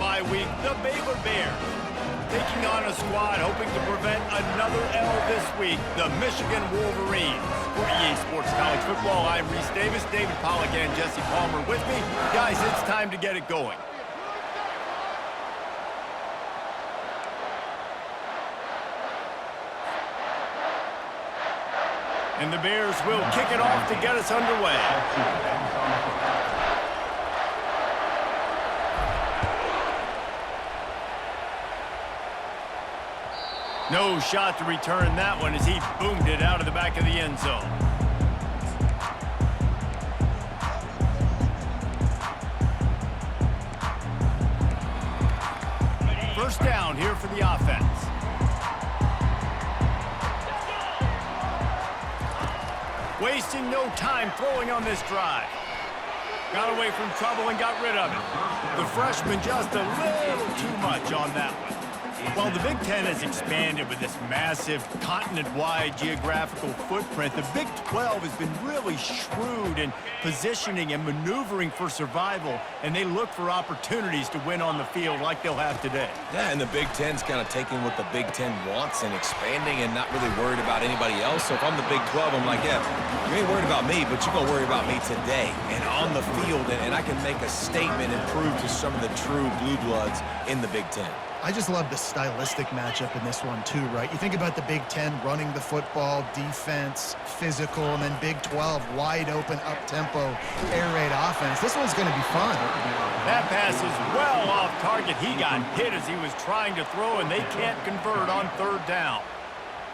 bye week, the Baylor Bears. Taking on a squad hoping to prevent another L this week, the Michigan Wolverines. For EA Sports College Football, I'm Reese Davis, David Pollack, and Jesse Palmer with me. Guys, it's time to get it going. And the Bears will kick it off to get us underway. No shot to return that one as he boomed it out of the back of the end zone. First down here for the offense. Wasting no time throwing on this drive. Got away from trouble and got rid of it. The freshman just a little too much on that one. Well, the Big Ten has expanded with this massive continent-wide geographical footprint. The Big 12 has been really shrewd in positioning and maneuvering for survival, and they look for opportunities to win on the field like they'll have today. Yeah, and the Big Ten's kind of taking what the Big Ten wants and expanding and not really worried about anybody else. So if I'm the Big 12, I'm like, yeah, you ain't worried about me, but you're going to worry about me today and on the field, and I can make a statement and prove to some of the true blue bloods in the Big Ten. I just love the stylistic matchup in this one too, right? You think about the Big Ten running the football, defense, physical, and then Big 12 wide open, up-tempo, air raid offense. This one's going to be fun. That pass is well off target. He got hit as he was trying to throw, and they can't convert on third down.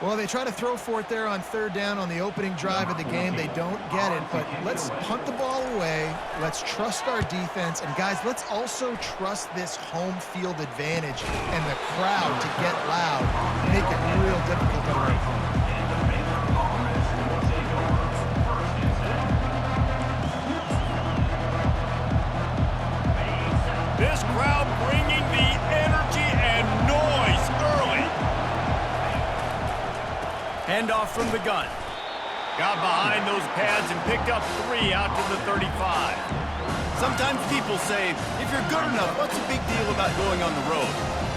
Well, they try to throw for it there on third down on the opening drive of the game. They don't get it, but let's punt the ball away. Let's trust our defense. And, guys, let's also trust this home field advantage and the crowd to get loud and make it real difficult on our opponent. This crowd bringing the energy and noise early. Handoff from the gun. Got behind those pads and picked up 3 out to the 35. Sometimes people say, if you're good enough, what's the big deal about going on the road?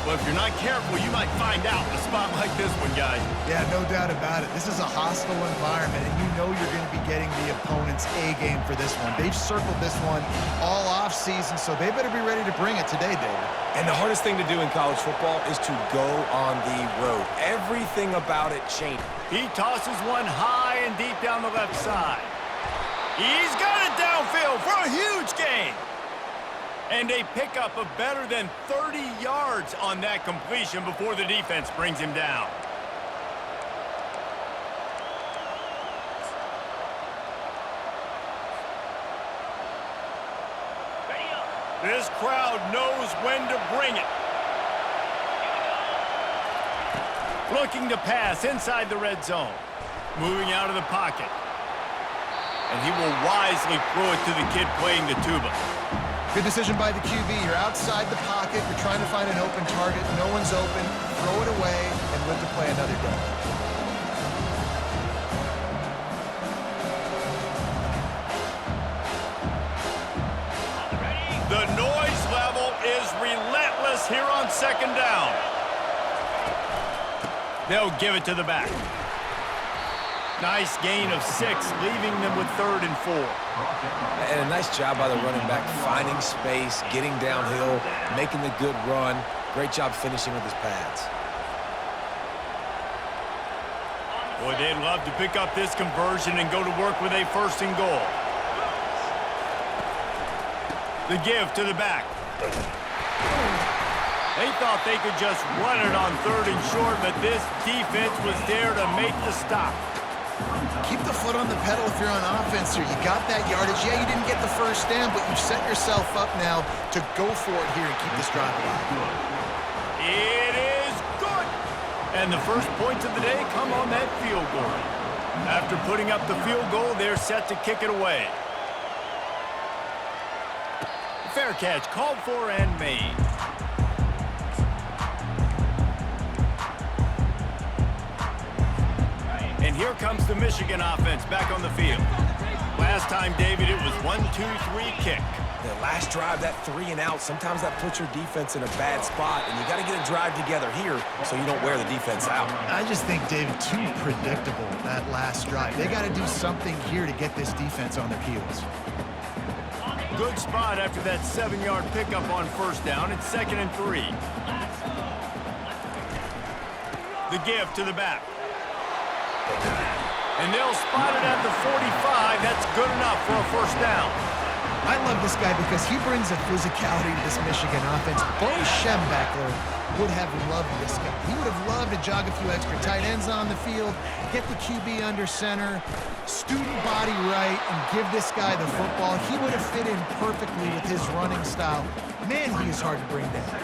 Well, if you're not careful, you might find out in a spot like this one, guys. Yeah, no doubt about it. This is a hostile environment, and you know you're going to be getting the opponent's A-game for this one. They've circled this one all off-season, so they better be ready to bring it today, David. And the hardest thing to do in college football is to go on the road. Everything about it changes. He tosses one high and deep down the left side. He's got it downfield for a huge gain. And a pickup of better than 30 yards on that completion before the defense brings him down. This crowd knows when to bring it. Looking to pass inside the red zone. Moving out of the pocket. And he will wisely throw it to the kid playing the tuba. Good decision by the QB. You're outside the pocket. You're trying to find an open target. No one's open. Throw it away and live to play another day. The noise level is relentless here on second down. They'll give it to the back. Nice gain of 6, leaving them with 3rd and 4. And a nice job by the running back, finding space, getting downhill, making the good run. Great job finishing with his pads. Boy, they'd love to pick up this conversion and go to work with a 1st and goal. The give to the back. They thought they could just run it on 3rd and short, but this defense was there to make the stop. Keep the foot on the pedal if you're on offense here. You got that yardage. Yeah, you didn't get the first down, but you've set yourself up now to go for it here and keep this drive alive. It is good. And the first points of the day come on that field goal. After putting up the field goal, they're set to kick it away. Fair catch called for and made. And here comes the Michigan offense back on the field. Last time, David, it was 1-2-3 kick. The last drive, that 3 and out, sometimes that puts your defense in a bad spot, and you got to get a drive together here so you don't wear the defense out. I just think, David, too predictable, that last drive. They got to do something here to get this defense on their heels. Good spot after that 7-yard pickup on first down. It's 2nd and 3. The give to the back. And they'll spot it at the 45. That's good enough for a first down. I love this guy because he brings a physicality to this Michigan offense. Bo Schembechler would have loved this guy. He would have loved to jog a few extra tight ends on the field, get the QB under center, student body right, and give this guy the football. He would have fit in perfectly with his running style. Man, he is hard to bring down.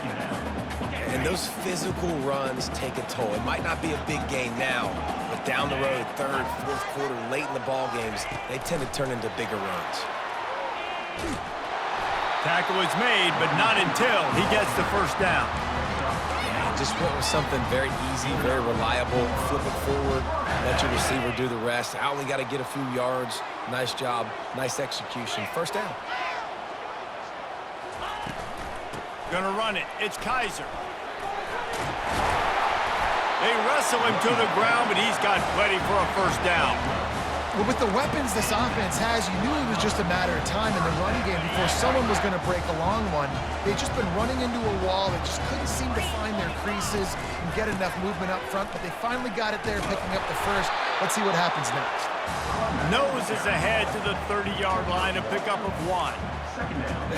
And those physical runs take a toll. It might not be a big game now, but down the road, 3rd, 4th quarter, late in the ball games, they tend to turn into bigger runs. Tackle is made, but not until he gets the first down. Yeah, just went with something very easy, very reliable. Flip it forward, let your receiver do the rest. I only got to get a few yards. Nice job, nice execution. First down. Gonna run it. It's Kaiser. They wrestle him to the ground, but he's got plenty for a first down. Well, with the weapons this offense has, you knew it was just a matter of time in the running game before someone was going to break a long one. They'd just been running into a wall. They just couldn't seem to find their creases and get enough movement up front, but they finally got it there, picking up the first. Let's see what happens next. Nose is ahead to the 30-yard line, a pickup of 1.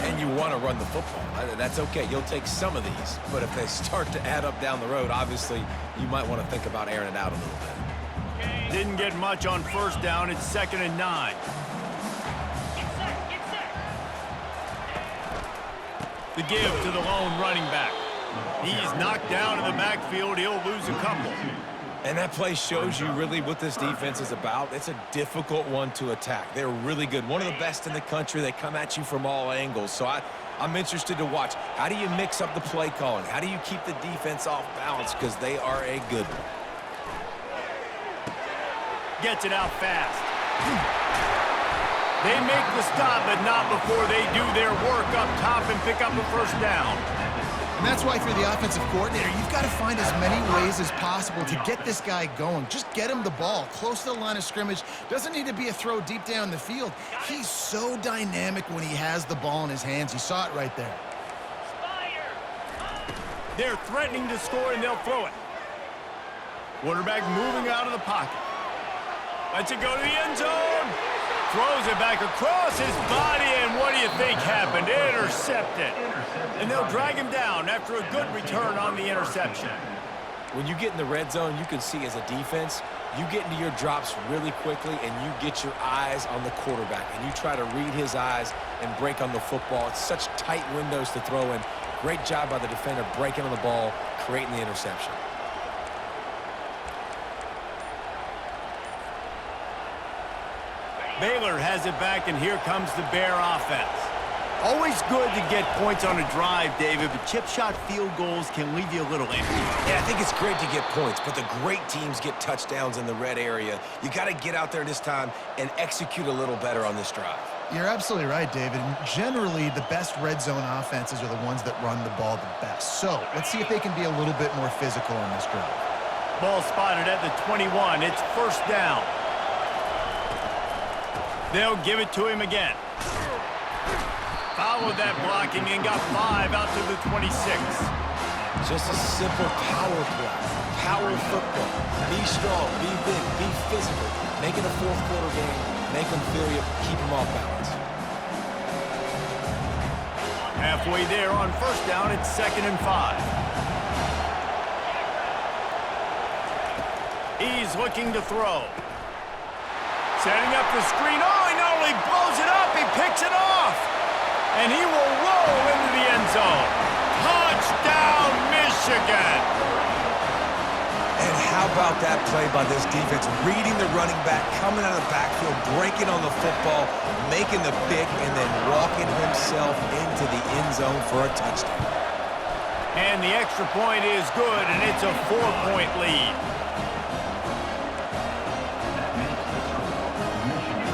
And you want to run the football. That's okay. You'll take some of these. But if they start to add up down the road, obviously, you might want to think about airing it out a little bit. Didn't get much on first down. It's 2nd and 9. The give to the lone running back. He's knocked down in the backfield. He'll lose a couple. And that play shows you really what this defense is about. It's a difficult one to attack. They're really good. One of the best in the country. They come at you from all angles. So I'm interested to watch. How do you mix up the play calling? How do you keep the defense off balance? Because they are a good one. Gets it out fast. They make the stop, but not before they do their work up top and pick up a first down. And that's why, for the offensive coordinator, you've got to find as many ways as possible to get this guy going. Just get him the ball close to the line of scrimmage. Doesn't need to be a throw deep down the field. He's so dynamic when he has the ball in his hands. You saw it right there. They're threatening to score, and they'll throw it. Quarterback moving out of the pocket. Lets it go to the end zone. Throws it back across his body, and what do you think happened? Intercepted. And they'll drag him down after a good return on the interception. When you get in the red zone, you can see as a defense, you get into your drops really quickly, and you get your eyes on the quarterback, and you try to read his eyes and break on the football. It's such tight windows to throw in. Great job by the defender breaking on the ball, creating the interception. Baylor has it back, and here comes the Bear offense. Always good to get points on a drive, David, but chip shot field goals can leave you a little empty. Yeah, I think it's great to get points, but the great teams get touchdowns in the red area. You got to get out there this time and execute a little better on this drive. You're absolutely right, David. And generally, the best red zone offenses are the ones that run the ball the best. So let's see if they can be a little bit more physical on this drive. Ball spotted at the 21. It's first down. They'll give it to him again. Followed that blocking and got 5 out to the 26. Just a simple power play. Power football. Be strong, be big, be physical. Make it a fourth quarter game. Make them feel you, keep them off balance. Halfway there on first down, it's 2nd and 5. He's looking to throw. Setting up the screen. Oh, he not only blows it up, he picks it off. And he will roll into the end zone. Touchdown, Michigan. And how about that play by this defense? Reading the running back, coming out of the backfield, breaking on the football, making the pick, and then walking himself into the end zone for a touchdown. And the extra point is good, and it's a 4-point lead.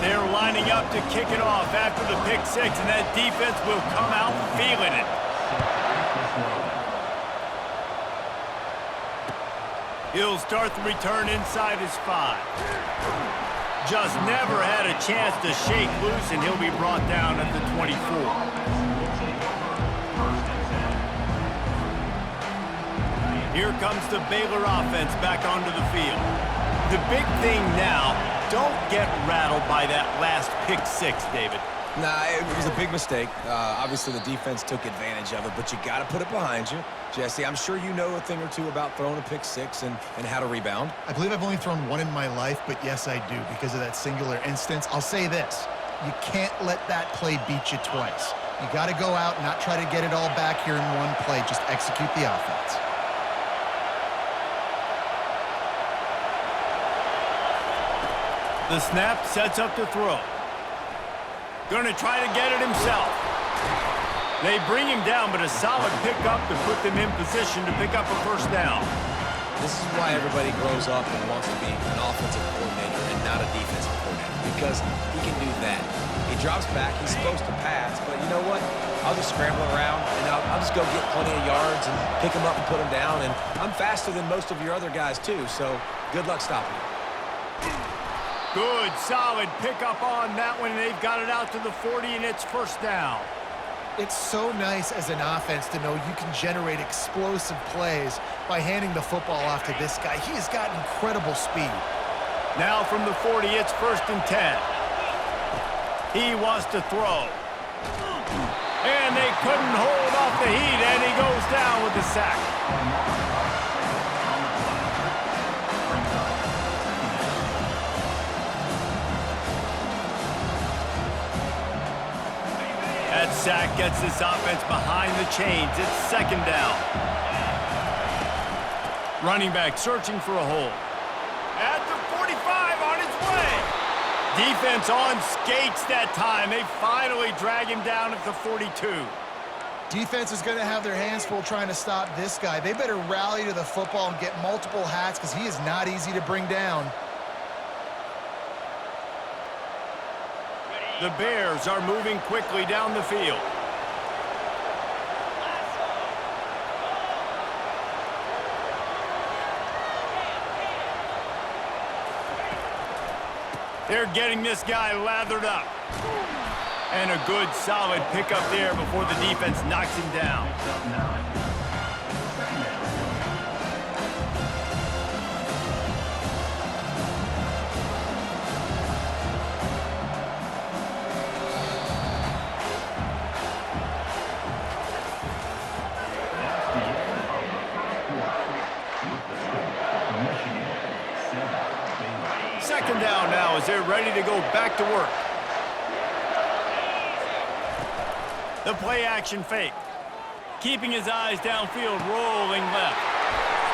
They're lining up to kick it off after the pick six, and that defense will come out feeling it. He'll start the return inside his 5. Just never had a chance to shake loose, and he'll be brought down at the 24. Here comes the Baylor offense back onto the field. The big thing now, don't get rattled by that last pick six, David. Nah, it was a big mistake. Obviously, the defense took advantage of it, but you got to put it behind you. Jesse, I'm sure you know a thing or two about throwing a pick six and how to rebound. I believe I've only thrown one in my life, but yes, I do because of that singular instance. I'll say this. You can't let that play beat you twice. You got to go out and not try to get it all back here in one play. Just execute the offense. The snap sets up to throw. Going to try to get it himself. They bring him down, but a solid pickup to put them in position to pick up a first down. This is why everybody grows up and wants to be an offensive coordinator and not a defensive coordinator, because he can do that. He drops back, he's supposed to pass, but you know what? I'll just scramble around, and I'll just go get plenty of yards and pick him up and put him down, and I'm faster than most of your other guys too, so good luck stopping him. Good, solid pickup on that one, and they've got it out to the 40, and it's first down. It's so nice as an offense to know you can generate explosive plays by handing the football off to this guy. He has got incredible speed. Now from the 40, it's first and 10. He wants to throw. And they couldn't hold off the heat, and he goes down with the sack. That sack gets this offense behind the chains. It's second down. Running back searching for a hole. At the 45 on his way. Defense on skates that time. They finally drag him down at the 42. Defense is going to have their hands full trying to stop this guy. They better rally to the football and get multiple hats because he is not easy to bring down. The Bears are moving quickly down the field. They're getting this guy lathered up. And a good, solid pickup there before the defense knocks him down. Second down now as they're ready to go back to work. The play action fake. Keeping his eyes downfield, rolling left.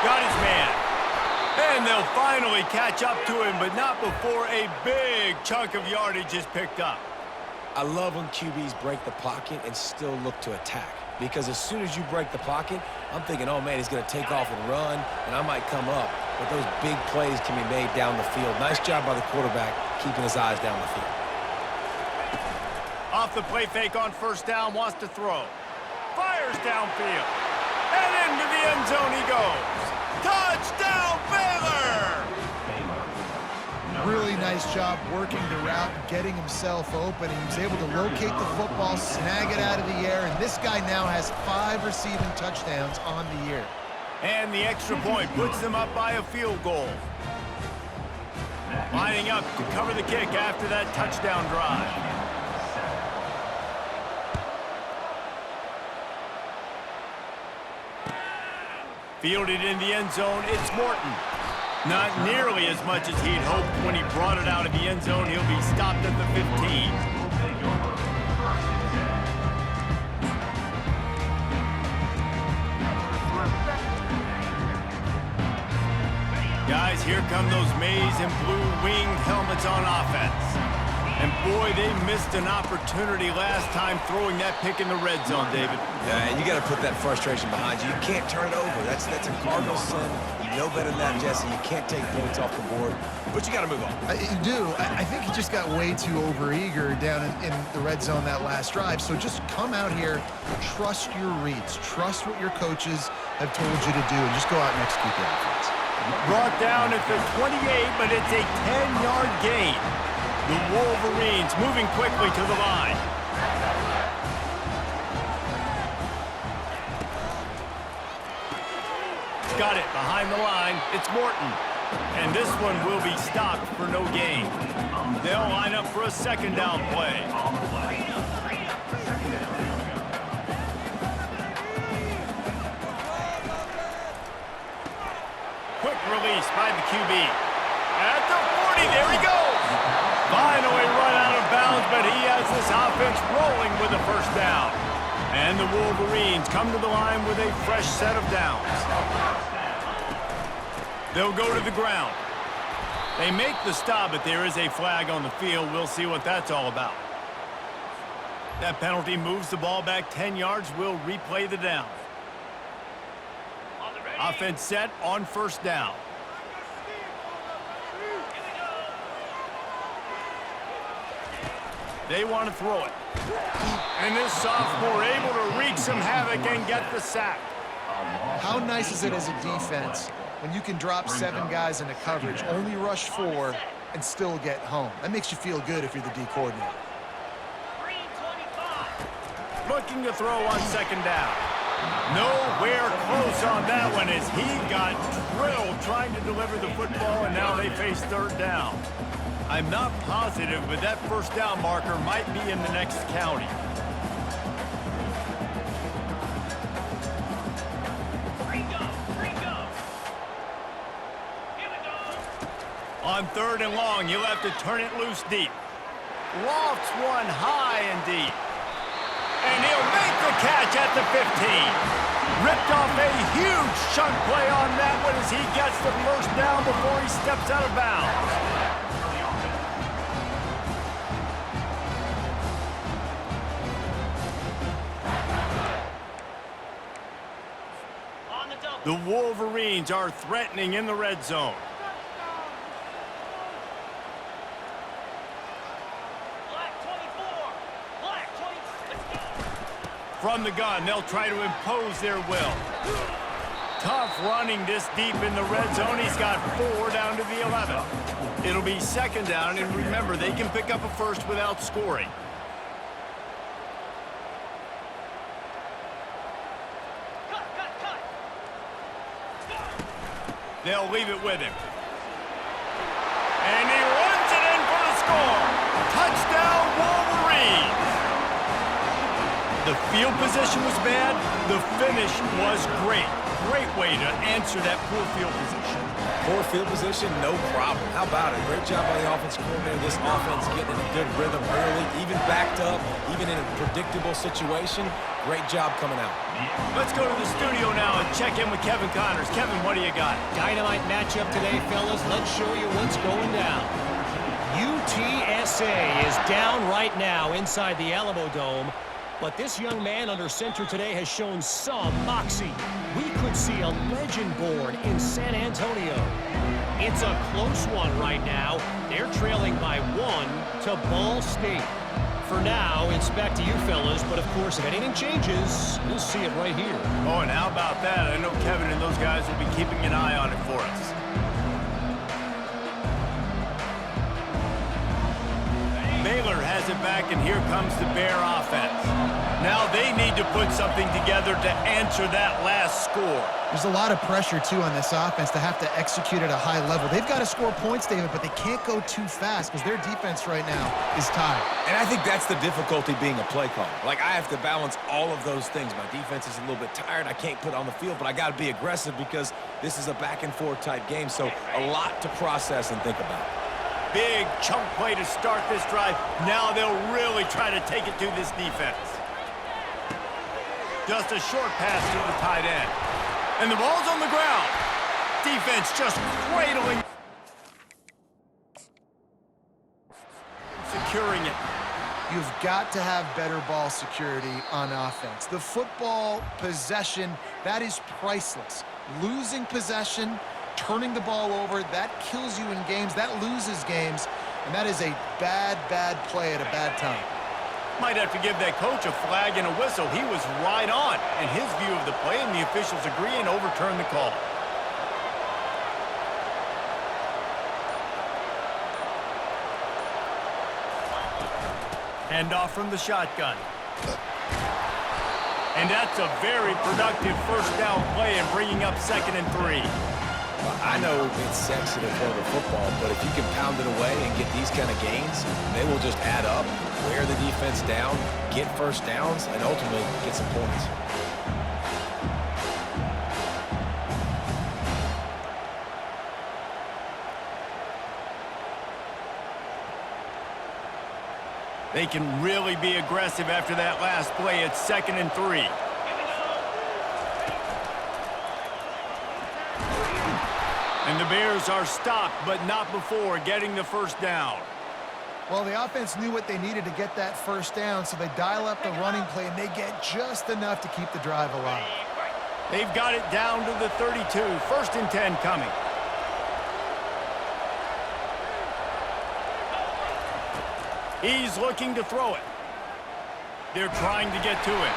Got his man. And they'll finally catch up to him, but not before a big chunk of yardage is picked up. I love when QBs break the pocket and still look to attack. Because as soon as you break the pocket, I'm thinking, oh, man, he's going to take off and run, and I might come up. But those big plays can be made down the field. Nice job by the quarterback keeping his eyes down the field. Off the play fake on first down, wants to throw. Fires downfield. And into the end zone he goes. Touchdown, Baylor! Really nice job working the route and getting himself open. He was able to locate the football, snag it out of the air, and this guy now has 5 receiving touchdowns on the year. And the extra point puts them up by a field goal. Lining up to cover the kick after that touchdown drive. Fielded in the end zone, it's Morton. Not nearly as much as he'd hoped when he brought it out of the end zone. He'll be stopped at the 15. Guys, here come those maize and blue winged helmets on offense. And boy, they missed an opportunity last time throwing that pick in the red zone, David. Yeah, and you got to put that frustration behind you. You can't turn it over. That's a cardinal sin. You know better than that, Jesse. You can't take points off the board, but you got to move on. You do. I think he just got way too overeager down in the red zone that last drive. So just come out here, trust your reads, trust what your coaches have told you to do, and just go out and execute the offense. Brought down at the 28, but it's a 10-yard gain. The Wolverines moving quickly to the line. Got it behind the line. It's Morton. And this one will be stopped for no gain. They'll line up for a second down play. Quick release by the QB. At the 40, there he goes. Finally run out of bounds, but he has this offense rolling with a first down. And the Wolverines come to the line with a fresh set of downs. They'll go to the ground. They make the stop, but there is a flag on the field. We'll see what that's all about. That penalty moves the ball back 10 yards. We'll replay the down. Offense set on first down. They want to throw it. And this sophomore able to wreak some havoc and get the sack. How nice is it as a defense when you can drop 7 guys into coverage, only rush 4, and still get home? That makes you feel good if you're the D coordinator. Looking to throw on second down. Nowhere close on that one as he got drilled trying to deliver the football, and now they face third down. I'm not positive, but that first down marker might be in the next county. On third and long, you'll have to turn it loose deep. Lofts one high and deep. And he'll make the catch at the 15. Ripped off a huge chunk play on that one as he gets the first down before he steps out of bounds. The Wolverines are threatening in the red zone. From the gun, they'll try to impose their will. Tough running this deep in the red zone. He's got 4 down to the 11. It'll be second down, and remember, they can pick up a first without scoring. They'll leave it with him. And he runs it in for the score. Touchdown, Wolverines. The field position was bad. The finish was great. Great way to answer that poor field position. Poor field position, no problem. How about it? Great job by the offensive coordinator. This offense getting in a good rhythm early, even backed up, even in a predictable situation. Great job coming out. Let's go to the studio now and check in with Kevin Connors. Kevin, what do you got? Dynamite matchup today, fellas. Let's show you what's going down. UTSA is down right now inside the Alamo Dome. But this young man under center today has shown some moxie. We could see a legend born in San Antonio. It's a close one right now. They're trailing by 1 to Ball State. For now, it's back to you fellas, but of course, if anything changes, you'll see it right here. Oh, and how about that? I know Kevin and those guys will be keeping an eye on it for us. Baylor has it back, and here comes the Bear offense. Now they need to put something together to answer that last score. There's a lot of pressure, too, on this offense to have to execute at a high level. They've got to score points, David, but they can't go too fast because their defense right now is tired. And I think that's the difficulty being a play caller. Like, I have to balance all of those things. My defense is a little bit tired. I can't put on the field, but I got to be aggressive because this is a back-and-forth type game, so a lot to process and think about. Big chunk play to start this drive. Now they'll really try to take it to this defense. Just a short pass to the tight end. And the ball's on the ground. Defense just cradling. securing it. You've got to have better ball security on offense. The football possession, that is priceless. Losing possession, turning the ball over, that kills you in games, that loses games, and that is a bad, bad play at a bad time. Might have to give that coach a flag and a whistle. He was right on in his view of the play, and the officials agree and overturn the call. Hand off from the shotgun. And that's a very productive first down play and bringing up 2nd and 3. Well, I know it's sexy to throw the football, but if you can pound it away and get these kind of gains, they will just add up, wear the defense down, get first downs, and ultimately get some points. They can really be aggressive after that last play. It's 2nd and 3. And the Bears are stopped, but not before getting the first down. Well, the offense knew what they needed to get that first down, so they dial up the running play, and they get just enough to keep the drive alive. They've got it down to the 32. 1st and 10 coming. He's looking to throw it. They're trying to get to him.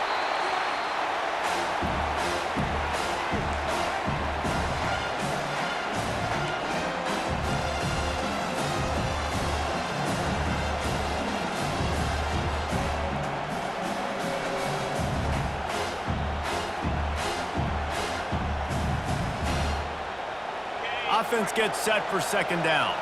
Offense gets set for 2nd down.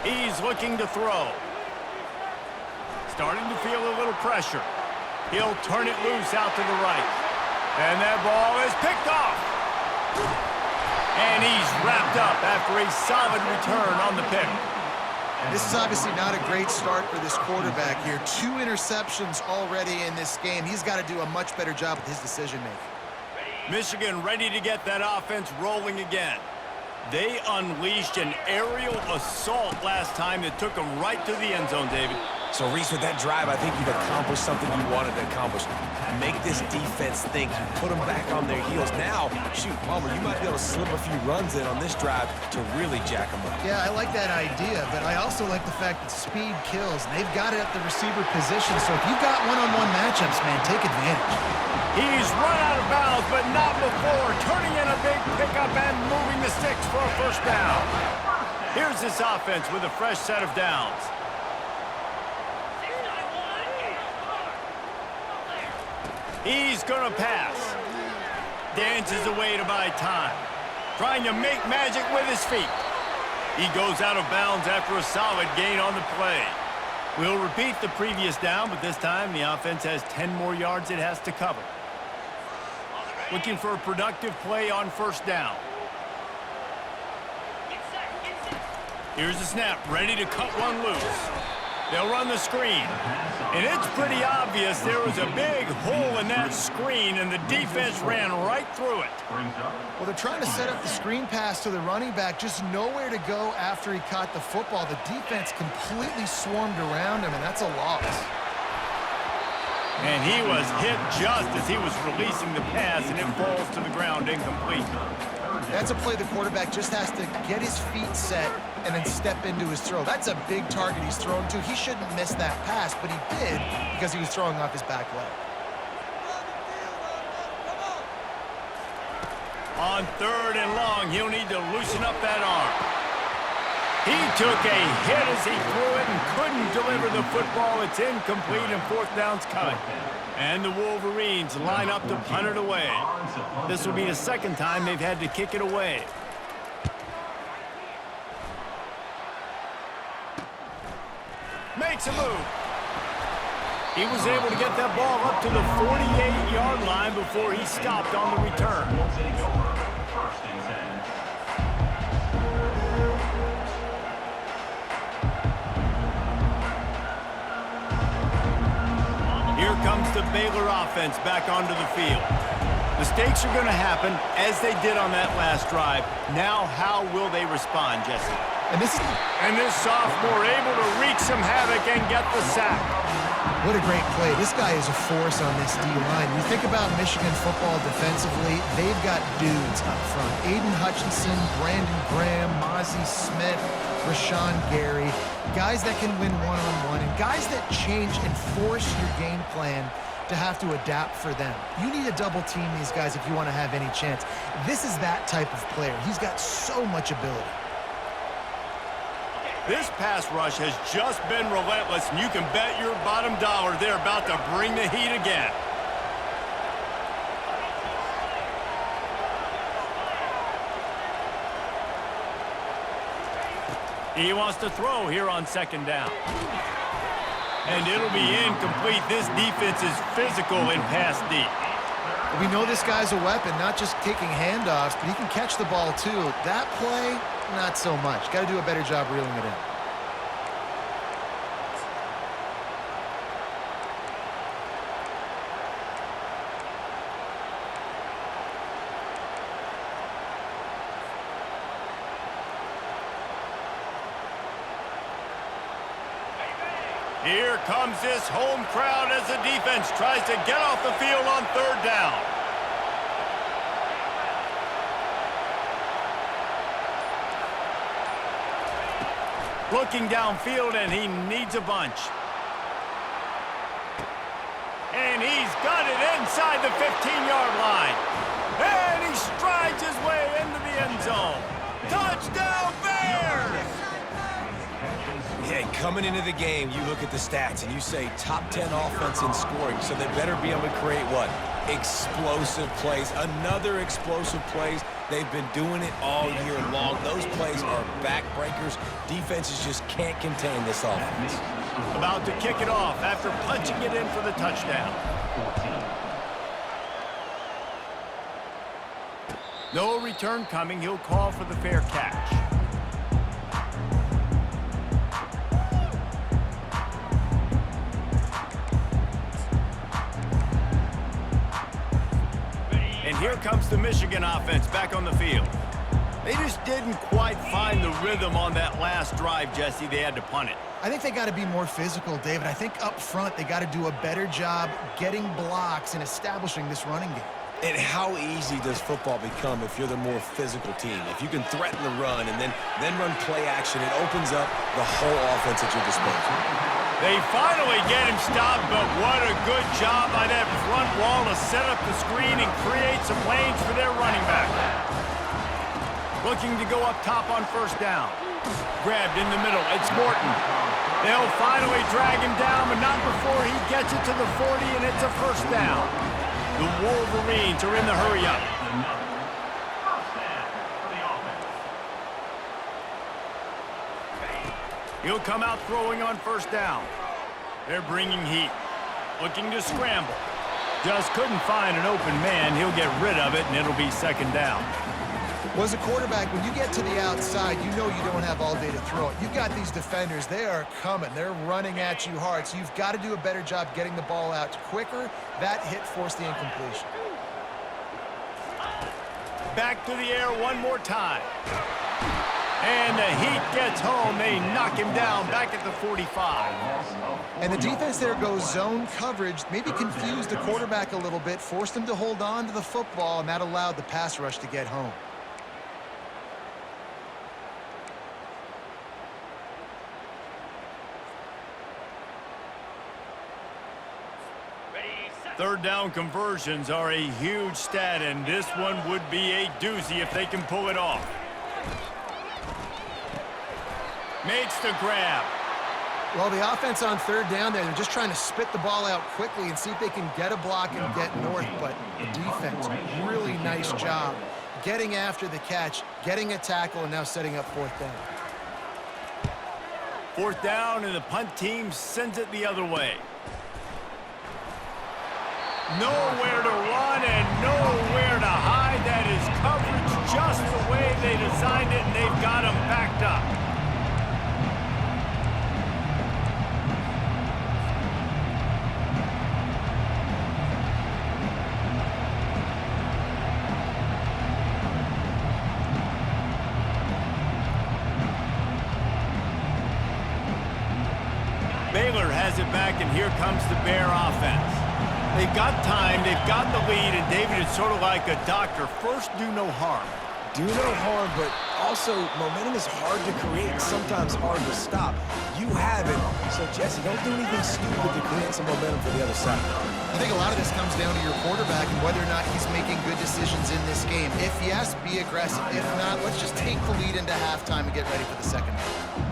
He's looking to throw. Starting to feel a little pressure. He'll turn it loose out to the right. And that ball is picked off. And he's wrapped up after a solid return on the pick. This is obviously not a great start for this quarterback here. 2 interceptions already in this game. He's got to do a much better job with his decision-making. Michigan ready to get that offense rolling again. They unleashed an aerial assault last time that took them right to the end zone, David. So, Reese, with that drive, I think you've accomplished something you wanted to accomplish. Make this defense think. Put them back on their heels. Now, shoot, Palmer, you might be able to slip a few runs in on this drive to really jack them up. Yeah, I like that idea, but I also like the fact that speed kills. And they've got it at the receiver position, so if you've got one-on-one matchups, man, take advantage. He's run out of bounds, but not before. Turning in a big pickup and moving the sticks for a first down. Here's this offense with a fresh set of downs. He's going to pass. Dances away to buy time. Trying to make magic with his feet. He goes out of bounds after a solid gain on the play. We'll repeat the previous down, but this time the offense has 10 more yards it has to cover. Looking for a productive play on first down. Here's the snap, ready to cut one loose. They'll run the screen. And it's pretty obvious there was a big hole in that screen, and the defense ran right through it. Well, they're trying to set up the screen pass to the running back, just nowhere to go after he caught the football. The defense completely swarmed around him, and that's a loss. And he was hit just as he was releasing the pass, and it falls to the ground incomplete. That's a play the quarterback just has to get his feet set and then step into his throw. That's a big target he's throwing to. He shouldn't miss that pass, but he did because he was throwing off his back leg. On 3rd and long, he'll need to loosen up that arm. He took a hit as he threw it and couldn't deliver the football. It's incomplete, and 4th down's coming. And the Wolverines line up to punt it away. This will be the 2nd time they've had to kick it away. Makes a move. He was able to get that ball up to the 48-yard line before he stopped on the return. Here comes the Baylor offense back onto the field. Mistakes are going to happen, as they did on that last drive. Now, how will they respond, Jesse? And this sophomore able to wreak some havoc and get the sack. What a great play. This guy is a force on this D-line. You think about Michigan football defensively, they've got dudes up front. Aiden Hutchinson, Brandon Graham, Mozzie Smith, Rashawn Gary, guys that can win one-on-one, and guys that change and force your game plan to have to adapt for them. You need to double team these guys if you want to have any chance. This is that type of player. He's got so much ability. This pass rush has just been relentless, and you can bet your bottom dollar they're about to bring the heat again. He wants to throw here on second down. And it'll be incomplete. This defense is physical in pass deep. We know this guy's a weapon, not just kicking handoffs, but he can catch the ball too. That play, not so much. Got to do a better job reeling it in. Here comes this home crowd as the defense tries to get off the field on third down. Looking downfield, and he needs a bunch. And he's got it inside the 15-yard line. And he strides his way into the end zone. Touchdown, Bears! Yeah, coming into the game, you look at the stats and you say top 10 offense in scoring, so they better be able to create what? Explosive plays. Another explosive plays. They've been doing it all year long. Those plays are backbreakers. Defenses just can't contain this offense. About to kick it off after punching it in for the touchdown. No return coming. He'll call for the fair catch. And here comes the Michigan offense back on the field. They just didn't quite find the rhythm on that last drive, Jesse. They had to punt it. I think they got to be more physical, David. I think up front they got to do a better job getting blocks and establishing this running game. And how easy does football become if you're the more physical team? If you can threaten the run and then run play action, it opens up the whole offense at your disposal. They finally get him stopped, but what a good job by that front wall to set up the screen and create some lanes for their running back. Looking to go up top on first down. Grabbed in the middle. It's Morton. They'll finally drag him down, but not before he gets it to the 40, and it's a first down. The Wolverines are in the hurry-up. He'll come out throwing on first down. They're bringing heat. Looking to scramble. Just couldn't find an open man. He'll get rid of it, and it'll be second down. Well, as a quarterback, when you get to the outside, you know you don't have all day to throw it. You've got these defenders. They are coming. They're running at you hard, so you've got to do a better job getting the ball out quicker. That hit forced the incompletion. Back to the air one more time. And the Heat gets home. They knock him down back at the 45. And the defense there goes zone coverage, maybe confused the quarterback a little bit, forced him to hold on to the football, and that allowed the pass rush to get home. Third down conversions are a huge stat, and this one would be a doozy if they can pull it off. Makes the grab. Well, the offense on third down there, they're just trying to spit the ball out quickly and see if they can get a block and get north, but the defense, really nice job getting after the catch, getting a tackle, and now setting up fourth down. Fourth down, and the punt team sends it the other way. Nowhere to run and nowhere to hide. That is coverage just the way they designed it, and they've got him backed up. Baylor has it back, and here comes the Bear offense. They've got time, they've got the lead, and David is sort of like a doctor. First, do no harm. Do no harm, but also momentum is hard to create and sometimes hard to stop. You have it, so Jesse, don't do anything stupid to create some momentum for the other side. I think a lot of this comes down to your quarterback and whether or not he's making good decisions in this game. If yes, be aggressive. If not, let's just take the lead into halftime and get ready for the second half.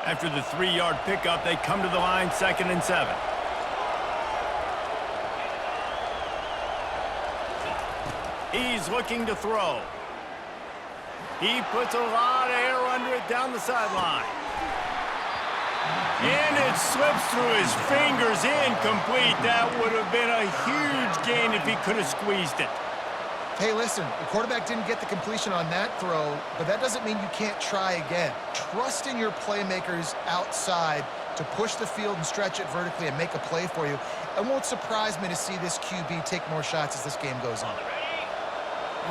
After the 3-yard pickup, they come to the line, 2nd and 7. He's looking to throw. He puts a lot of air under it down the sideline. And it slips through his fingers, incomplete. That would have been a huge gain if he could have squeezed it. Hey, listen, the quarterback didn't get the completion on that throw, but that doesn't mean you can't try again. Trust in your playmakers outside to push the field and stretch it vertically and make a play for you. It won't surprise me to see this QB take more shots as this game goes on.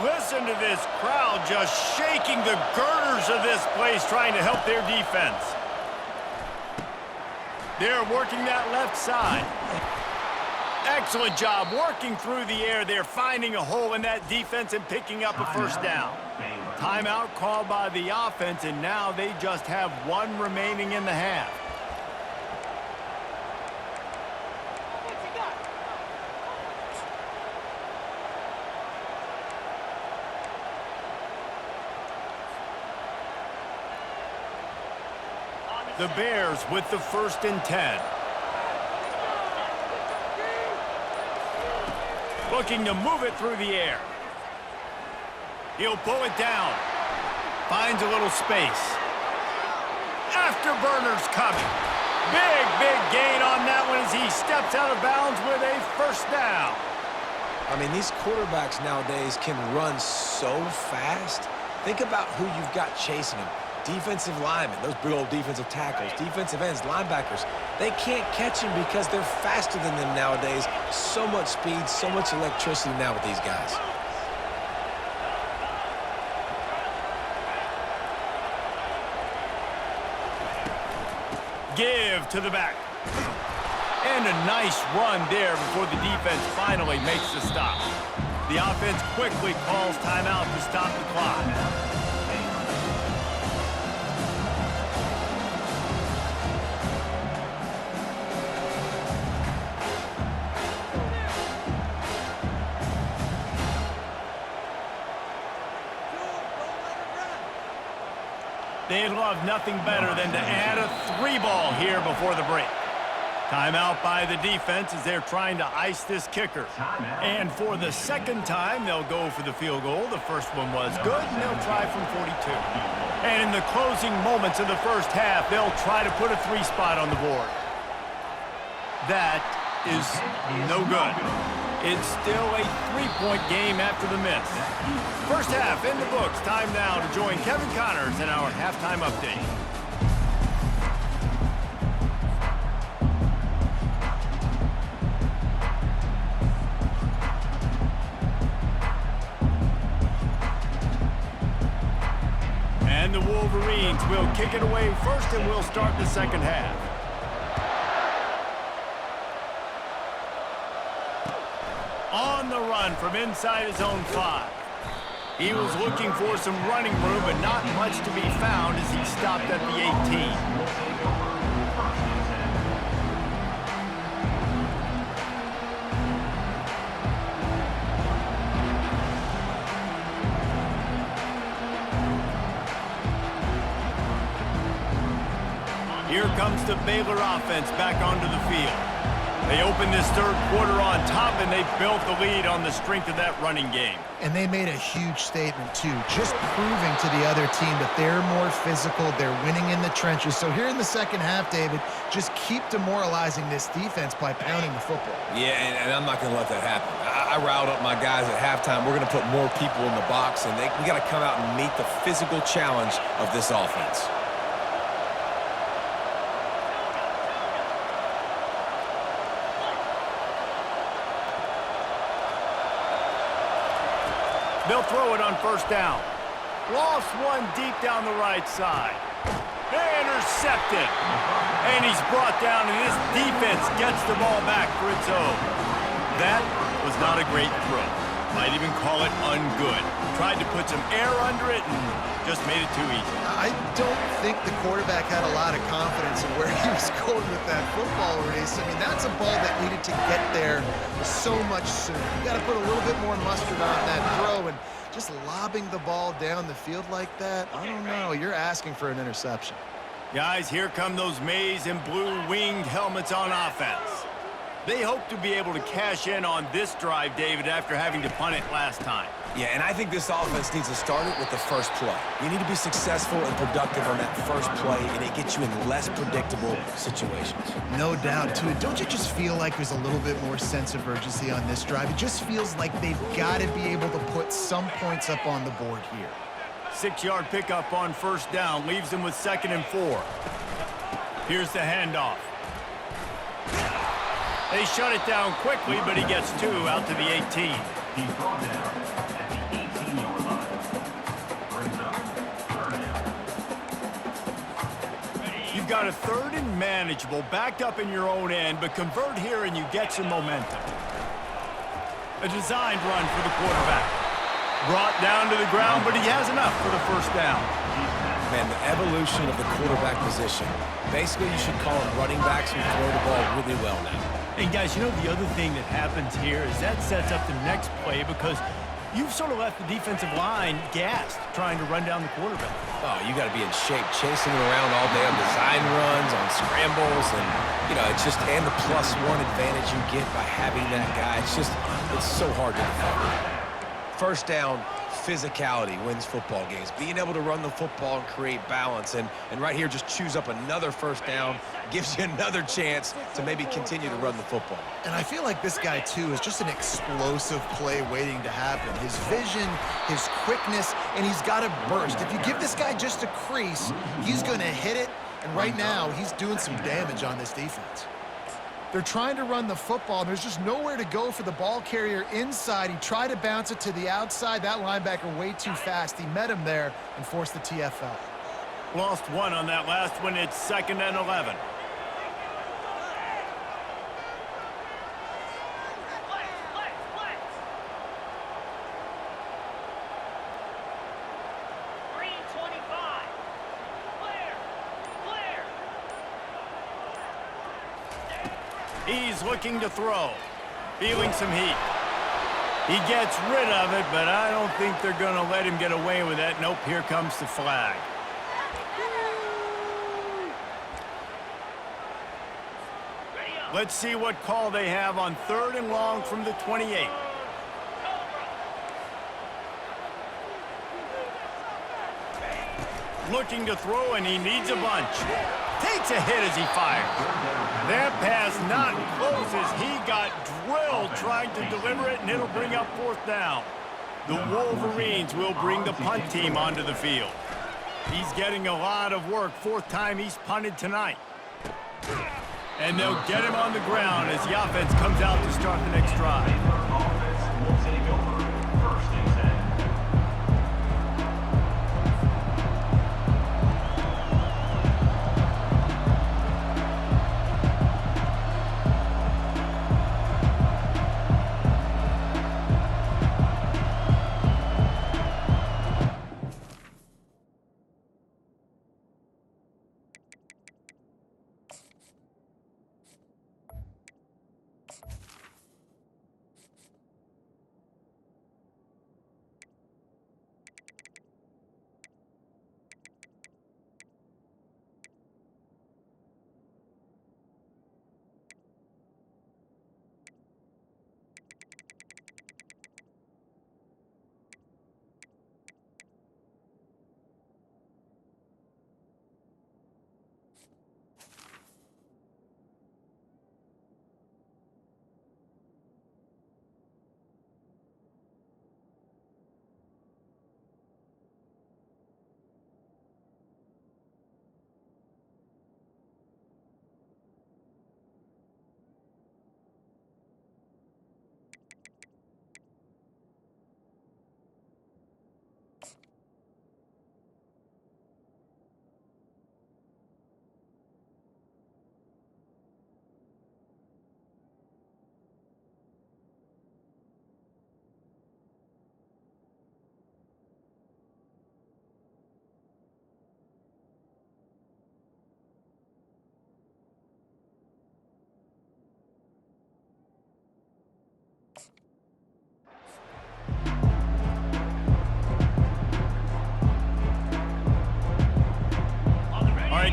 Listen to this crowd just shaking the girders of this place, trying to help their defense. They're working that left side. Excellent job working through the air. They're finding a hole in that defense and picking up a first down. Timeout called by the offense, and now they just have 1 remaining in the half. The Bears with the 1st and 10. Looking to move it through the air. He'll pull it down. Finds a little space. Afterburner's coming. Big gain on that one as he steps out of bounds with a first down. I mean, these quarterbacks nowadays can run so fast. Think about who you've got chasing them. Defensive linemen, those big old defensive tackles, defensive ends, linebackers. They can't catch them because they're faster than them nowadays. So much speed, so much electricity now with these guys. Give to the back. And a nice run there before the defense finally makes the stop. The offense quickly calls timeout to stop the clock. They'd love nothing better than to add a 3-ball here before the break. Timeout by the defense as they're trying to ice this kicker. And for the second time, they'll go for the field goal. The first one was good, and they'll try from 42. And in the closing moments of the first half, they'll try to put a 3-spot on the board. That is no good. It's still a 3-point game after the miss. First half in the books. Time now to join Kevin Connors in our halftime update. And the Wolverines will kick it away first, and we'll start the second half. On the run from inside his own 5. He was looking for some running room, but not much to be found as he stopped at the 18. Here comes the Baylor offense back onto the field. They opened this third quarter on top, and they built the lead on the strength of that running game. And they made a huge statement, too, just proving to the other team that they're more physical, they're winning in the trenches. So here in the second half, David, just keep demoralizing this defense by pounding the football. Yeah, and I'm not going to let that happen. I riled up my guys at halftime. We're going to put more people in the box, and we got to come out and meet the physical challenge of this offense. They'll throw it on first down. Lost one deep down the right side. Intercepted. And he's brought down, and this defense gets the ball back for its own. That was not a great throw. Might even call it ungood. Tried to put some air under it and just made it too easy. I don't think the quarterback had a lot of confidence in where he was going with that football race. I mean, that's a ball that needed to get there so much sooner. You got to put a little bit more mustard on that throw, and just lobbing the ball down the field like that, I don't know. You're asking for an interception. Guys, here come those maize and blue winged helmets on offense. They hope to be able to cash in on this drive, David, after having to punt it last time. Yeah, and I think this offense needs to start it with the first play. You need to be successful and productive on that first play, and it gets you in less predictable situations. No doubt, too. Don't you just feel like there's a little bit more sense of urgency on this drive? It just feels like they've got to be able to put some points up on the board here. 6-yard pickup on first down leaves them with 2nd and 4. Here's the handoff. They shut it down quickly, but he gets 2 out to the 18. He's brought down at the 18-yard line. Brings up third down. You've got a 3rd and manageable, backed up in your own end, but convert here and you get some momentum. A designed run for the quarterback. Brought down to the ground, but he has enough for the first down. Man, the evolution of the quarterback position. Basically, you should call them running backs who throw the ball really well now. And guys, you know the other thing that happens here is that sets up the next play because you've sort of left the defensive line gassed trying to run down the quarterback. Oh, you got to be in shape, chasing him around all day on design runs, on scrambles, and, you know, it's just, and the +1 advantage you get by having that guy. It's so hard to defend. First down, physicality wins football games. Being able to run the football and create balance, and right here, just choose up another first down, gives you another chance to maybe continue to run the football. And I feel like this guy, too, is just an explosive play waiting to happen. His vision, his quickness, and he's got to burst. If you give this guy just a crease, he's going to hit it, and right now, he's doing some damage on this defense. They're trying to run the football, and there's just nowhere to go for the ball carrier inside. He tried to bounce it to the outside. That linebacker way too fast. He met him there and forced the TFL. Lost 1 on that last one. It's 2nd and 11. He's looking to throw. Feeling some heat. He gets rid of it, but I don't think they're going to let him get away with that. Nope, here comes the flag. Let's see what call they have on 3rd and long from the 28. Looking to throw, and he needs a bunch. Takes a hit as he fires. That pass not close as he got drilled trying to deliver it, and it'll bring up 4th down. The Wolverines will bring the punt team onto the field. He's getting a lot of work. 4th time he's punted tonight. And they'll get him on the ground as the offense comes out to start the next drive. Offense will take over 1st and 10.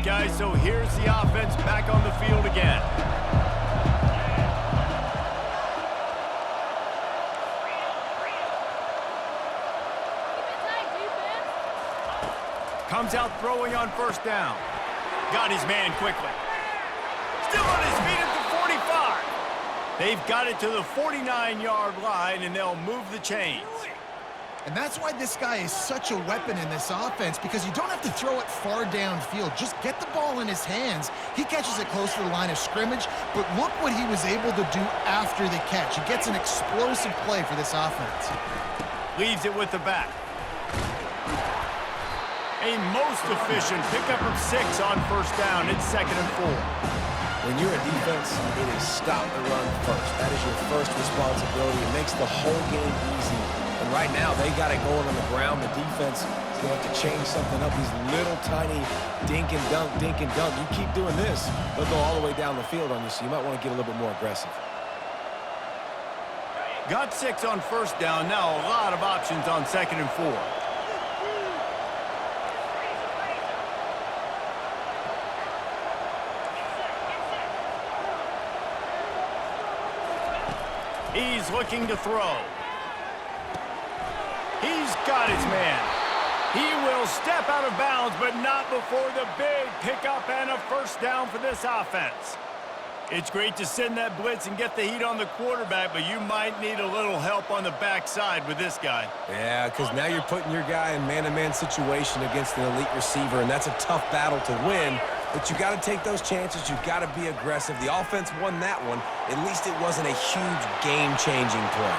guys, so here's the offense back on the field again. Comes out throwing on first down. Got his man quickly. Still on his feet at the 45. They've got it to the 49-yard line, and they'll move the chains. And that's why this guy is such a weapon in this offense, because you don't have to throw it far downfield. Just get the ball in his hands. He catches it close to the line of scrimmage, but look what he was able to do after the catch. He gets an explosive play for this offense. Leaves it with the back. A most efficient pickup of 6 on first down. It's 2nd and 4. When you're a defense, it is stop the run first. That is your first responsibility. It makes the whole game easy. And right now, they got it going on the ground. The defense is going to have to change something up. These little tiny dink and dunk, dink and dunk. You keep doing this, they'll go all the way down the field on you, so you might want to get a little bit more aggressive. Got 6 on first down. Now a lot of options on 2nd and 4. He's looking to throw. He's got his man. He will step out of bounds, but not before the big pickup and a first down for this offense. It's great to send that blitz and get the heat on the quarterback, but you might need a little help on the backside with this guy. Yeah, because now you're putting your guy in man-to-man situation against an elite receiver, and that's a tough battle to win. But you got to take those chances. You got to be aggressive. The offense won that one. At least it wasn't a huge game-changing play.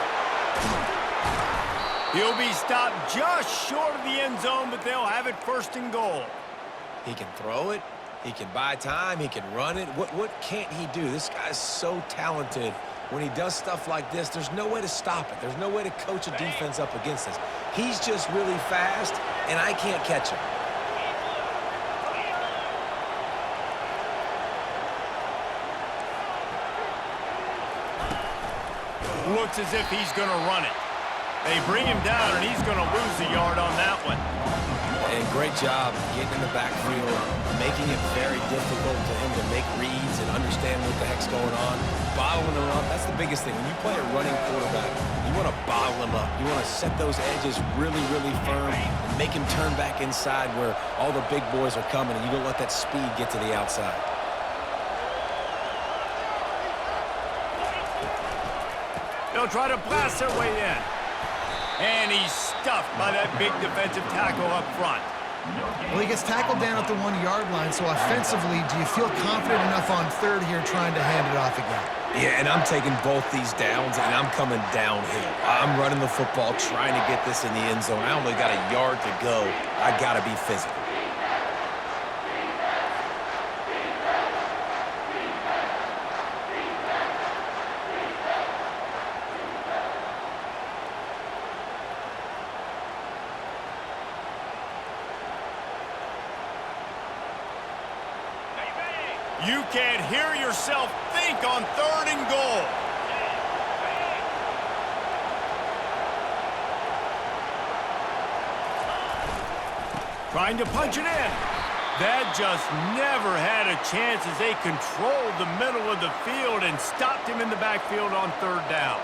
He'll be stopped just short of the end zone, but they'll have it 1st and goal. He can throw it. He can buy time. He can run it. What can't he do? This guy's so talented. When he does stuff like this, there's no way to stop it. There's no way to coach a defense up against this. He's just really fast, and I can't catch him. Looks as if he's going to run it. They bring him down, and he's going to lose a yard on that one. And great job getting in the backfield, making it very difficult for him to make reads and understand what the heck's going on. Bottling him up, that's the biggest thing. When you play a running quarterback, you want to bottle him up. You want to set those edges really, really firm and make him turn back inside where all the big boys are coming, and you don't let that speed get to the outside. They'll try to blast their way in. And he's stuffed by that big defensive tackle up front. Well, he gets tackled down at the 1-yard line, so offensively, do you feel confident enough on 3rd here trying to hand it off again? Yeah, and I'm taking both these downs, and I'm coming downhill. I'm running the football, trying to get this in the end zone. I only got a yard to go. I got to be physical. You can't hear yourself think on 3rd and goal. Trying to punch it in. That just never had a chance as they controlled the middle of the field and stopped him in the backfield on 3rd down.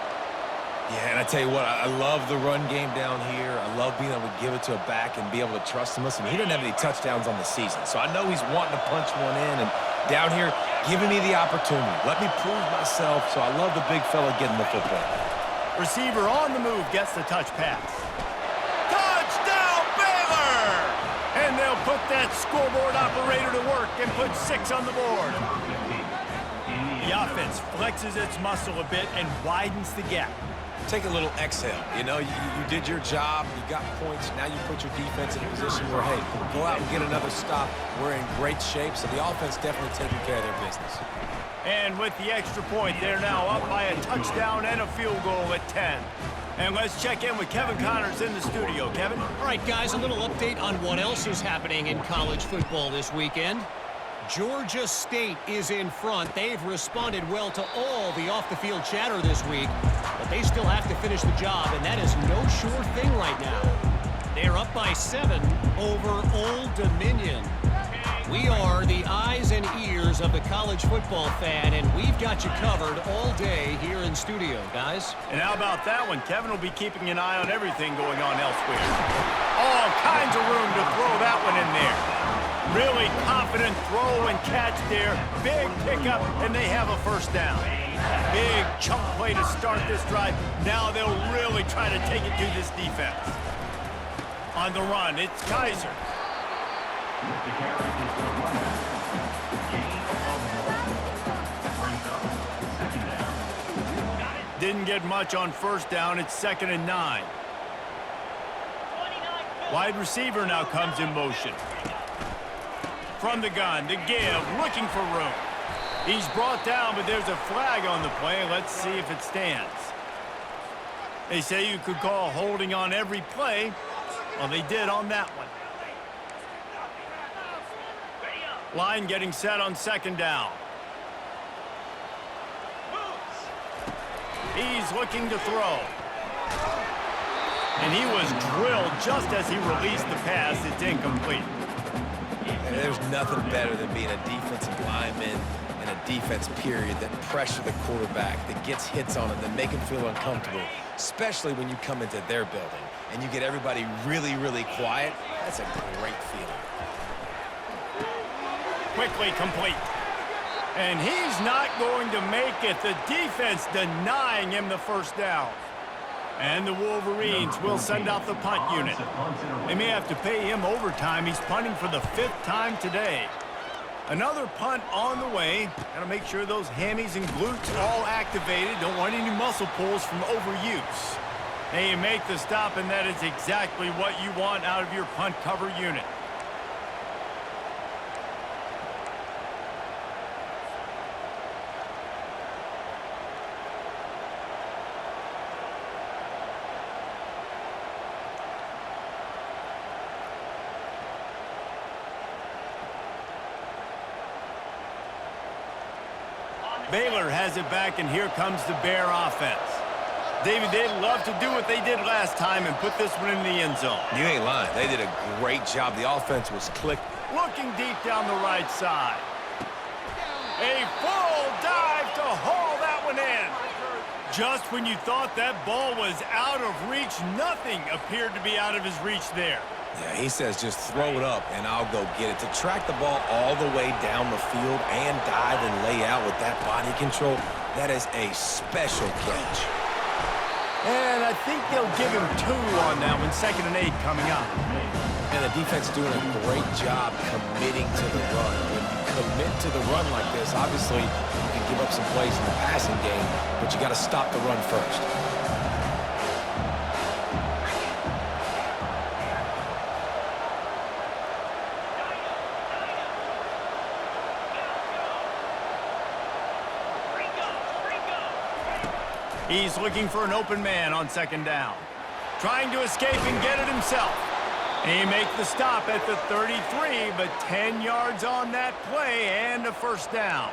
Yeah, and I tell you what, I love the run game down here. I love being able to give it to a back and be able to trust him. Listen, he doesn't have any touchdowns on the season, so I know he's wanting to punch one in, and down here, giving me the opportunity. Let me prove myself, so I love the big fella getting the football. Receiver on the move gets the touch pass. Touchdown, Baylor! And they'll put that scoreboard operator to work and put 6 on the board. The offense flexes its muscle a bit and widens the gap. Take a little exhale. You know, you did your job. You got points. Now you put your defense in a position where, hey, go out and get another stop. We're in great shape, so the offense definitely taking care of their business. And with the extra point, they're now up by a touchdown and a field goal at 10. And let's check in with Kevin Connors in the studio. Kevin? All right, guys, a little update on what else is happening in college football this weekend. Georgia State is in front. They've responded well to all the off-the-field chatter this week, but they still have to finish the job, and that is no sure thing right now. They're up by 7 over Old Dominion. We are the eyes and ears of the college football fan, and we've got you covered all day here in studio, guys. And how about that one? Kevin will be keeping an eye on everything going on elsewhere. All kinds of room to throw that one in there. Really confident throw and catch there. Big pickup, and they have a first down. Big chunk play to start this drive. Now they'll really try to take it to this defense. On the run, it's Kaiser. The carry is the runner. Gain of 1. Brings up second down. Didn't get much on first down. It's 2nd and 9. Wide receiver now comes in motion. From the gun to give, looking for room. He's brought down, but there's a flag on the play. Let's see if it stands. They say you could call holding on every play. Well, they did on that one. Line getting set on 2nd down. He's looking to throw. And he was drilled just as he released the pass. It's incomplete. And there's nothing better than being a defensive lineman and a defense period that pressure the quarterback, that gets hits on it, that make him feel uncomfortable, especially when you come into their building and you get everybody really, really quiet. That's a great feeling. Quickly complete. And he's not going to make it. The defense denying him the first down. And the Wolverines will send out the punt unit. They may have to pay him overtime. He's punting for the 5th time today. Another punt on the way. Got to make sure those hammies and glutes all activated. Don't want any muscle pulls from overuse. They make the stop, and that is exactly what you want out of your punt cover unit. Baylor has it back, and here comes the Bear offense. David, they'd love to do what they did last time and put this one in the end zone. You ain't lying. They did a great job. The offense was clicked. Looking deep down the right side. A full dive to haul that one in. Just when you thought that ball was out of reach, nothing appeared to be out of his reach there. Yeah, he says just throw it up and I'll go get it. To track the ball all the way down the field and dive and lay out with that body control, that is a special catch. And I think they'll give him 2 on that one. 2nd and 8 coming up. And the defense doing a great job committing to the run. When you commit to the run like this, obviously you can give up some plays in the passing game, but you got to stop the run first. He's looking for an open man on 2nd down. Trying to escape and get it himself. He makes the stop at the 33, but 10 yards on that play and a first down.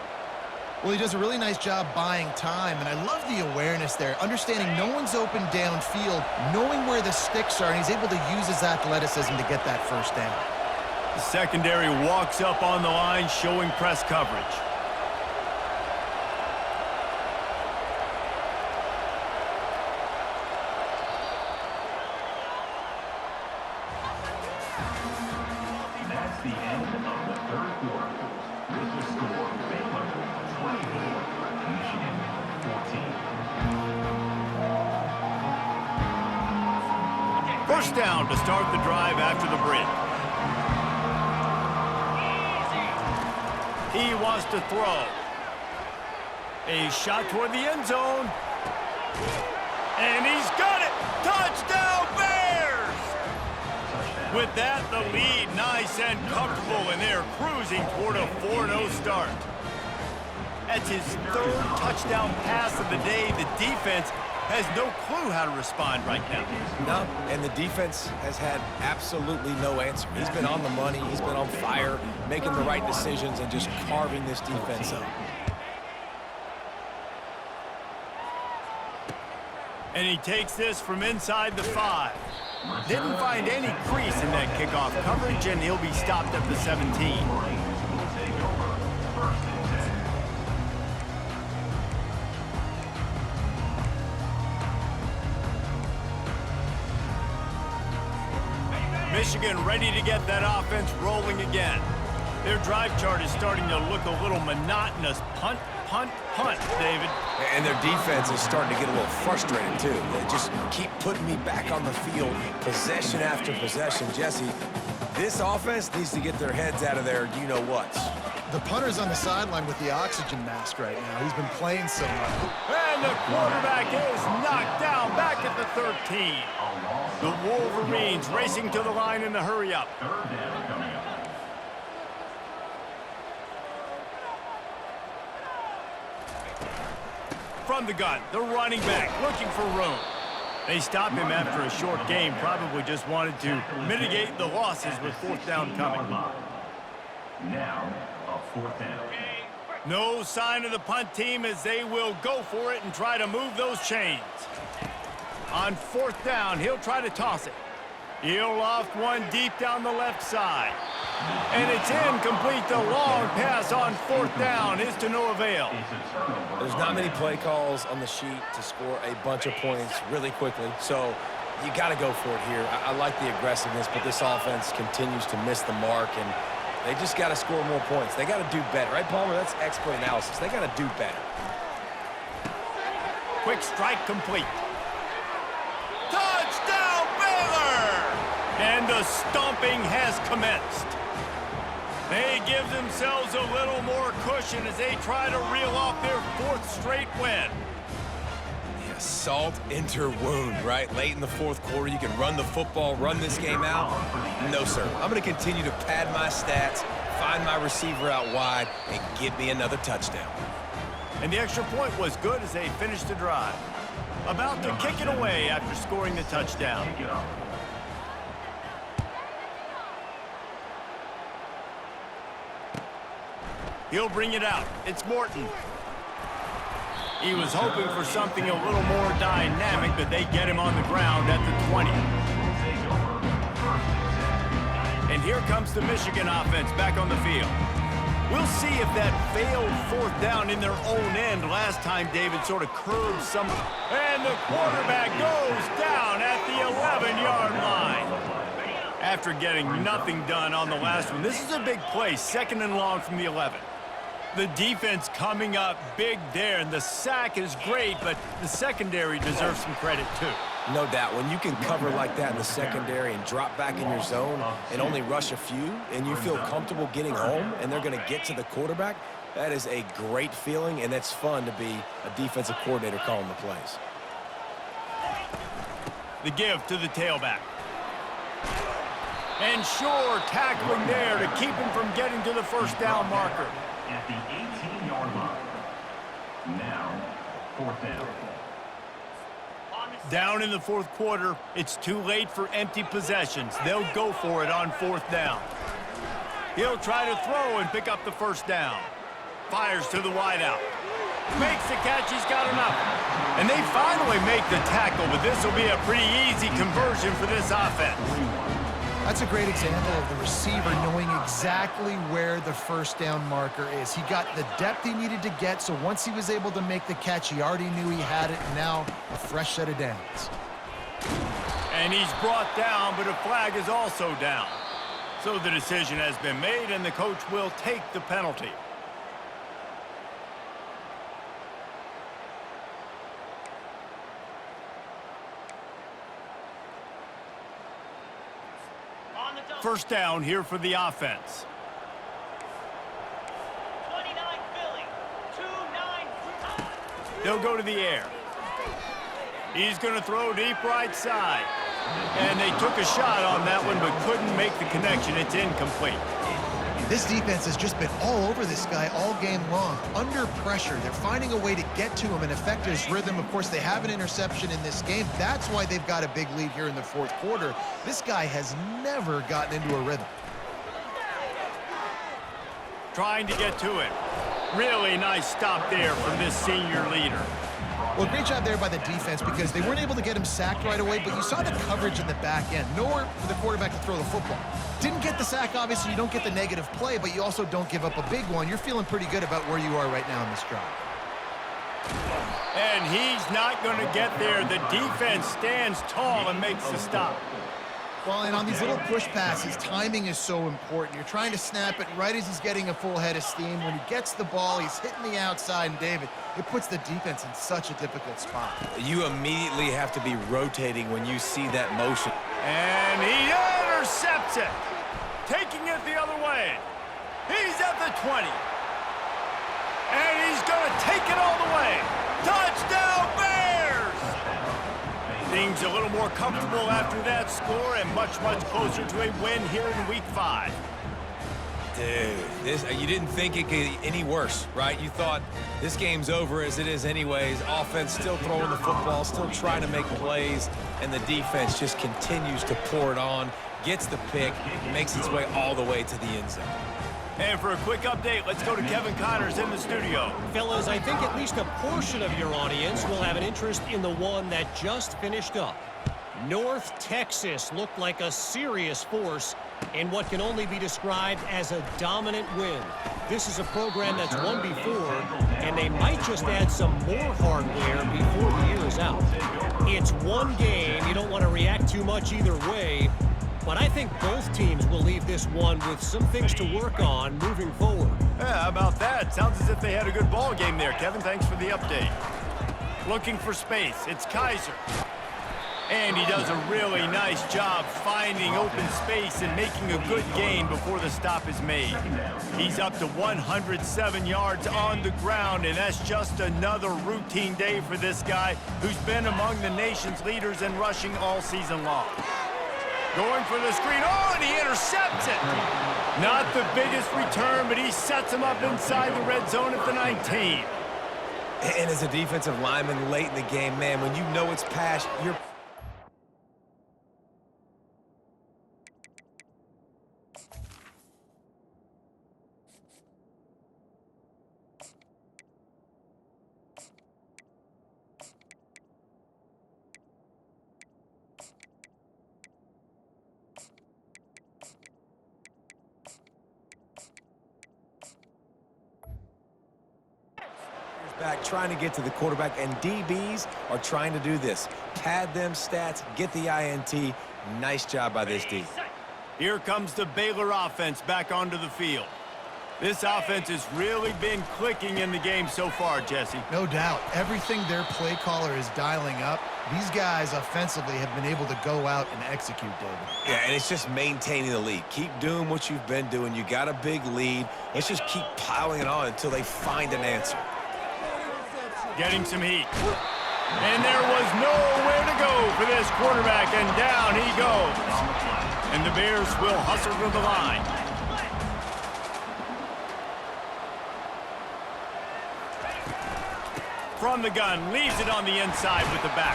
Well, he does a really nice job buying time, and I love the awareness there, understanding no one's open downfield, knowing where the sticks are, and he's able to use his athleticism to get that first down. The secondary walks up on the line, showing press coverage. That's the end of the 3rd quarter. With the score, Baylor 24, Michigan 14. First down to start the drive after the break. He wants to throw. A shot toward the end zone. And he's got it! Touchdown, Bears! With that, the lead nice and comfortable, and they're cruising toward a 4-0 start. That's his 3rd touchdown pass of the day. The defense has no clue how to respond right now. No, and the defense has had absolutely no answer. He's been on the money, he's been on fire, making the right decisions and just carving this defense up. And he takes this from inside the 5. Didn't find any crease in that kickoff coverage, and he'll be stopped at the 17. Michigan ready to get that offense rolling again. Their drive chart is starting to look a little monotonous. Punt, punt, punt, David. And their defense is starting to get a little frustrated, too. They just keep putting me back on the field, possession after possession. Jesse, this offense needs to get their heads out of their you-know-whats. The punter's on the sideline with the oxygen mask right now. He's been playing so much. And the quarterback is knocked down back at the 13. The Wolverines racing to the line in the hurry-up. Third down coming up. From the gun, the running back looking for room. They stop him after a short game, probably just wanted to mitigate the losses with fourth down coming. Now, a fourth down. No sign of the punt team as they will go for it and try to move those chains. On fourth down, he'll try to toss it. He'll loft one deep down the left side. And it's incomplete. The long pass on fourth down is to no avail. There's not many play calls on the sheet to score a bunch of points really quickly, so you got to go for it here. I like the aggressiveness, but this offense continues to miss the mark, and they just got to score more points. They got to do better, right, Palmer? That's expert analysis. They got to do better. Quick strike complete. Touchdown, Baylor! And the stomping has commenced. They give themselves a little more cushion as they try to reel off their fourth straight win. Yeah, salt into wound, right? Late in the fourth quarter, you can run the football, run this game out. No, sir. I'm going to continue to pad my stats, find my receiver out wide, and get me another touchdown. And the extra point was good as they finished the drive. About to kick it away after scoring the touchdown. He'll bring it out. It's Morton. He was hoping for something a little more dynamic, but they get him on the ground at the 20. And here comes the Michigan offense back on the field. We'll see if that failed fourth down in their own end last time David sort of curbed some. And the quarterback goes down at the 11-yard line. After getting nothing done on the last one, this is a big play, second and long from the 11. The defense coming up big there, and the sack is great, but the secondary deserves some credit too. No doubt. When you can cover like that in the secondary and drop back in your zone and only rush a few, and you feel comfortable getting home and they're going to get to the quarterback, that is a great feeling, and it's fun to be a defensive coordinator calling the plays. The give to the tailback. And sure, tackling there to keep him from getting to the first down marker. At the 18-yard line. Now, fourth down. Down in the fourth quarter, it's too late for empty possessions. They'll go for it on fourth down. He'll try to throw and pick up the first down. Fires to the wideout. Makes the catch, he's got enough. And they finally make the tackle, but this will be a pretty easy conversion for this offense. That's a great example of the receiver knowing exactly where the first down marker is. He got the depth he needed to get, so once he was able to make the catch, he already knew he had it, and now a fresh set of downs. And he's brought down, but a flag is also down. So the decision has been made, and the coach will take the penalty. First down here for the offense. 29 Philly, 2-9. They'll go to the air. He's going to throw deep right side. And they took a shot on that one, but couldn't make the connection. It's incomplete. This defense has just been all over this guy all game long. Under pressure, they're finding a way to get to him and affect his rhythm. Of course, they have an interception in this game. That's why they've got a big lead here in the fourth quarter. This guy has never gotten into a rhythm. Trying to get to it. Really nice stop there from this senior leader. Well, great job there by the defense because they weren't able to get him sacked right away, but you saw the coverage in the back end. Nowhere for the quarterback to throw the football. Didn't get the sack, obviously. You don't get the negative play, but you also don't give up a big one. You're feeling pretty good about where you are right now in this drive. And he's not going to get there. The defense stands tall and makes the stop. Well, and on these little push passes, timing is so important. You're trying to snap it right as he's getting a full head of steam. When he gets the ball, he's hitting the outside, and David, it puts the defense in such a difficult spot. You immediately have to be rotating when you see that motion. And he intercepts it, taking it the other way. He's at the 20. And he's going to take it all the way. Touchdown, Bears! Things a little more comfortable after that score and much, much closer to a win here in Week 5. Dude, you didn't think it could get any worse, right? You thought this game's over as it is anyways. Offense still throwing the football, still trying to make plays, and the defense just continues to pour it on, gets the pick, makes its way all the way to the end zone. And for a quick update, let's go to Kevin Connors in the studio. Fellas, I think at least a portion of your audience will have an interest in the one that just finished up. North Texas looked like a serious force in what can only be described as a dominant win. This is a program that's won before, and they might just add some more hardware before the year is out. It's one game. You don't want to react too much either way, but I think both teams will leave this one with some things to work on moving forward. Yeah, how about that? Sounds as if they had a good ball game there. Kevin, thanks for the update. Looking for space. It's Kaiser. And he does a really nice job finding open space and making a good gain before the stop is made. He's up to 107 yards on the ground, and that's just another routine day for this guy who's been among the nation's leaders in rushing all season long. Going for the screen. Oh, and he intercepts it. Not the biggest return, but he sets him up inside the red zone at the 19. And as a defensive lineman late in the game, man, when you know it's past, you're... back trying to get to the quarterback, and DBs are trying to do this. Pad them stats, get the INT. Nice job by this D. Here comes the Baylor offense back onto the field. This offense has really been clicking in the game so far, Jesse. No doubt. Everything their play caller is dialing up, these guys offensively have been able to go out and execute, David. Yeah, and it's just maintaining the lead. Keep doing what you've been doing. You got a big lead. Let's just keep piling it on until they find an answer. Getting some heat. And there was nowhere to go for this quarterback, and down he goes. And the Bears will hustle to the line. From the gun, leaves it on the inside with the back.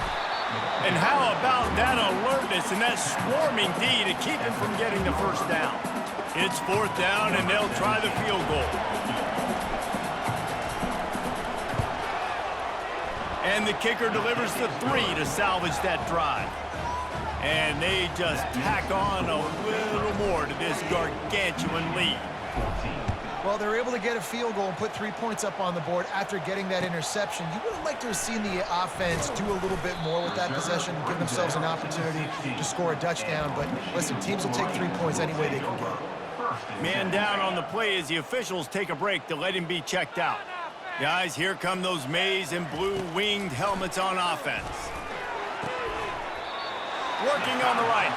And how about that alertness and that swarming D to keep him from getting the first down? It's 4th down, and they'll try the field goal. And the kicker delivers the 3 to salvage that drive. And they just tack on a little more to this gargantuan lead. Well, they're able to get a field goal and put 3 points up on the board after getting that interception. You would have liked to have seen the offense do a little bit more with that possession, give themselves an opportunity to score a touchdown. But listen, teams will take 3 points any way they can get it. Man down on the play as the officials take a break to let him be checked out. Guys, here come those maize and blue winged helmets on offense. Working on the right.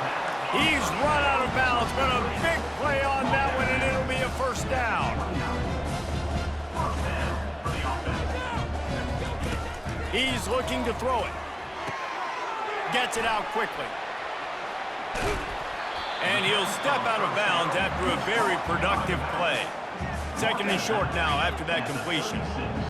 He's run out of bounds, but a big play on that one, and it'll be a first down. He's looking to throw it. Gets it out quickly. And he'll step out of bounds after a very productive play. 2nd and short now after that completion.